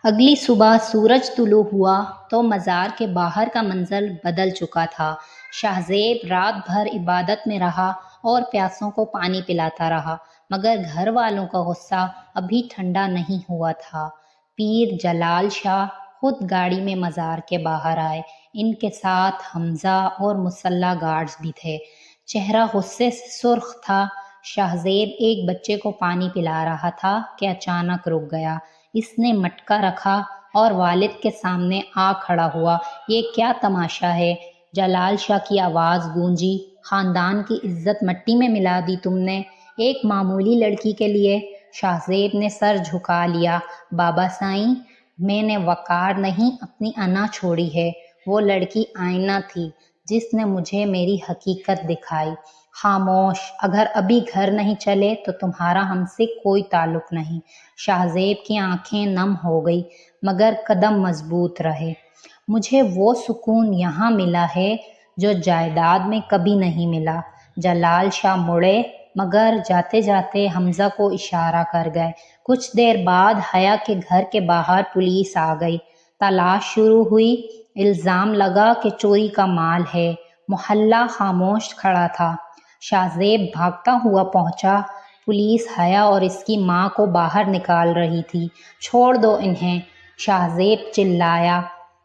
اگلی صبح سورج طلوع ہوا تو مزار کے باہر کا منظر بدل چکا تھا۔ شاہ زیب رات بھر عبادت میں رہا اور پیاسوں کو پانی پلاتا رہا، مگر گھر والوں کا غصہ ابھی ٹھنڈا نہیں ہوا تھا۔ پیر جلال شاہ خود گاڑی میں مزار کے باہر آئے۔ ان کے ساتھ حمزہ اور مسلح گارڈز بھی تھے۔ چہرہ غصے سے سرخ تھا۔ شاہ زیب ایک بچے کو پانی پلا رہا تھا کہ اچانک رک گیا۔ اس نے مٹکا رکھا اور والد کے سامنے آ کھڑا ہوا۔ یہ کیا تماشا ہے؟ جلال شاہ کی آواز گونجی۔ خاندان کی عزت مٹی میں ملا دی تم نے، ایک معمولی لڑکی کے لیے؟ شاہ زیب نے سر جھکا لیا۔ بابا سائیں، میں نے وقار نہیں اپنی انا چھوڑی ہے۔ وہ لڑکی آئینہ تھی جس نے مجھے میری حقیقت دکھائی۔ خاموش، اگر ابھی گھر نہیں چلے تو تمہارا ہم سے کوئی تعلق نہیں۔ شاہ زیب کی آنکھیں نم ہو گئی مگر قدم مضبوط رہے۔ مجھے وہ سکون یہاں ملا ہے جو جائیداد میں کبھی نہیں ملا۔ جلال شاہ مڑے مگر جاتے جاتے حمزہ کو اشارہ کر گئے۔ کچھ دیر بعد حیا کے گھر کے باہر پولیس آ گئی۔ تلاش شروع ہوئی۔ الزام لگا کہ چوری کا مال ہے۔ محلہ خاموش کھڑا تھا۔ شاہ زیب بھاگتا ہوا پہنچا۔ پولیس حیا اور اس کی ماں کو باہر نکال رہی تھی۔ چھوڑ دو انہیں، شاہ زیب چلایا۔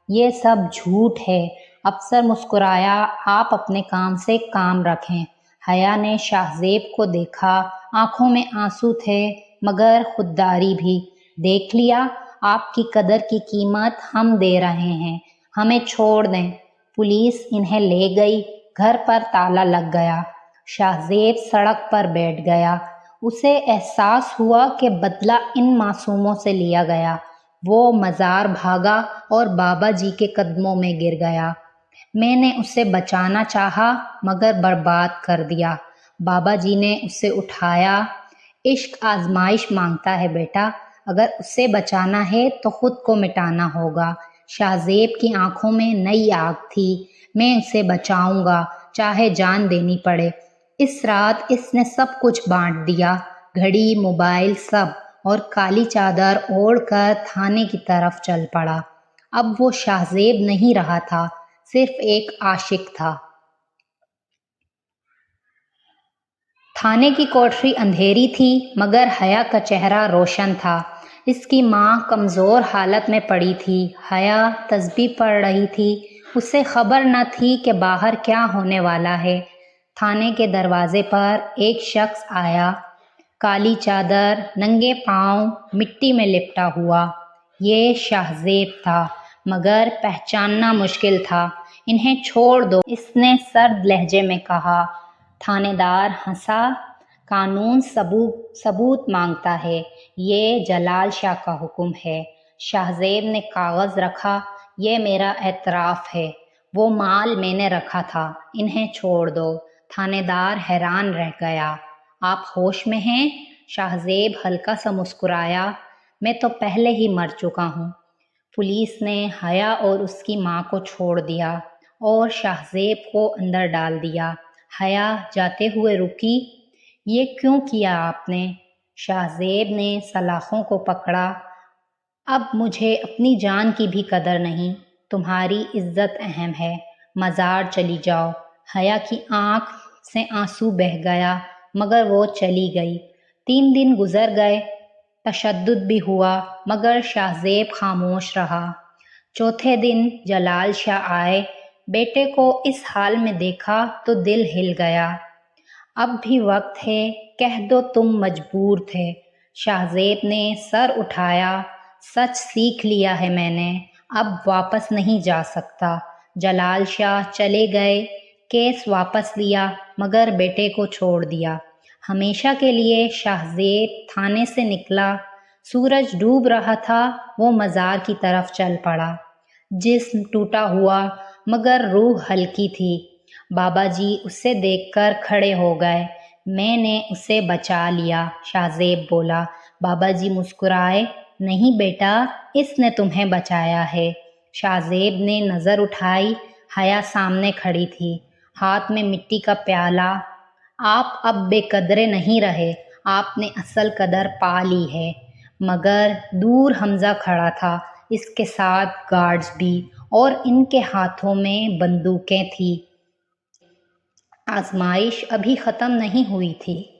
یہ سب جھوٹ ہے۔ افسر مسکرایا۔ آپ اپنے کام سے کام رکھیں۔ حیا نے شاہ زیب کو دیکھا۔ آنکھوں میں آنسو تھے مگر خودداری بھی۔ دیکھ لیا، آپ کی قدر کی قیمت ہم دے رہے ہیں، ہمیں چھوڑ دیں۔ پولیس انہیں لے گئی۔ گھر پر تالا لگ گیا۔ شاہ زیب سڑک پر بیٹھ گیا۔ اسے احساس ہوا کہ بدلہ ان معصوموں سے لیا گیا۔ وہ مزار بھاگا اور بابا جی کے قدموں میں گر گیا۔ میں نے اسے بچانا چاہا مگر برباد کر دیا۔ بابا جی نے اسے اٹھایا۔ عشق آزمائش مانگتا ہے بیٹا، اگر اسے بچانا ہے تو خود کو مٹانا ہوگا۔ شاہ زیب کی آنکھوں میں نئی آگ تھی۔ میں اسے بچاؤں گا، چاہے جان دینی پڑے۔ اس رات اس نے سب کچھ بانٹ دیا، گھڑی، موبائل، سب، اور کالی چادر اوڑھ کر تھانے کی طرف چل پڑا۔ اب وہ شاہ زیب نہیں رہا تھا، صرف ایک عاشق تھا۔ تھانے کی کوٹری اندھیری تھی مگر حیا کا چہرہ روشن تھا۔ اس کی ماں کمزور حالت میں پڑی تھی۔ حیا تسبیح پڑھ رہی تھی۔ اسے خبر نہ تھی کہ باہر کیا ہونے والا ہے۔ تھانے کے دروازے پر ایک شخص آیا، کالی چادر، ننگے پاؤں، مٹی میں لپٹا ہوا۔ یہ شاہ زیب تھا مگر پہچاننا مشکل تھا۔ انہیں چھوڑ دو، اس نے سرد لہجے میں کہا۔ تھانے دار ہنسا۔ قانون ثبوت مانگتا ہے، یہ جلال شاہ کا حکم ہے۔ شاہ زیب نے کاغذ رکھا۔ یہ میرا اعتراف ہے، وہ مال میں نے رکھا تھا، انہیں چھوڑ دو۔ تھانے دار حیران رہ گیا۔ آپ ہوش میں ہیں؟ شاہ زیب ہلکا سا مسکرایا۔ میں تو پہلے ہی مر چکا ہوں۔ پولیس نے حیا اور اس کی ماں کو چھوڑ دیا اور شاہ زیب کو اندر ڈال دیا۔ حیا جاتے ہوئے رکی۔ یہ کیوں کیا آپ نے؟ شاہ زیب نے سلاخوں کو پکڑا۔ اب مجھے اپنی جان کی بھی قدر نہیں، تمہاری عزت اہم ہے، مزار چلی جاؤ۔ حیا کی آنکھ سے آنسو بہہ گیا مگر وہ چلی گئی۔ 3 دن گزر گئے، تشدد بھی ہوا مگر شاہ زیب خاموش رہا۔ چوتھے دن جلال شاہ آئے۔ بیٹے کو اس حال میں دیکھا تو دل ہل گیا۔ اب بھی وقت ہے، کہہ دو تم مجبور تھے۔ شاہ زیب نے سر اٹھایا۔ سچ سیکھ لیا ہے میں نے، اب واپس نہیں جا سکتا۔ جلال شاہ چلے گئے، کیس واپس لیا مگر بیٹے کو چھوڑ دیا۔ ہمیشہ کے لیے شاہ زیب تھانے سے نکلا۔ سورج ڈوب رہا تھا۔ وہ مزار کی طرف چل پڑا۔ جسم ٹوٹا ہوا مگر روح ہلکی تھی۔ بابا جی اسے دیکھ کر کھڑے ہو گئے۔ میں نے اسے بچا لیا، شاہ زیب بولا۔ بابا جی مسکرائے۔ نہیں بیٹا، اس نے تمہیں بچایا ہے۔ شاہ زیب نے نظر اٹھائی۔ حیا سامنے کھڑی تھی، ہاتھ میں مٹی کا پیالہ۔ آپ اب بے قدرے نہیں رہے، آپ نے اصل قدر پا لی ہے۔ مگر دور حمزہ کھڑا تھا، اس کے ساتھ گارڈز بھی، اور ان کے ہاتھوں میں بندوقیں تھیں۔ آزمائش ابھی ختم نہیں ہوئی تھی۔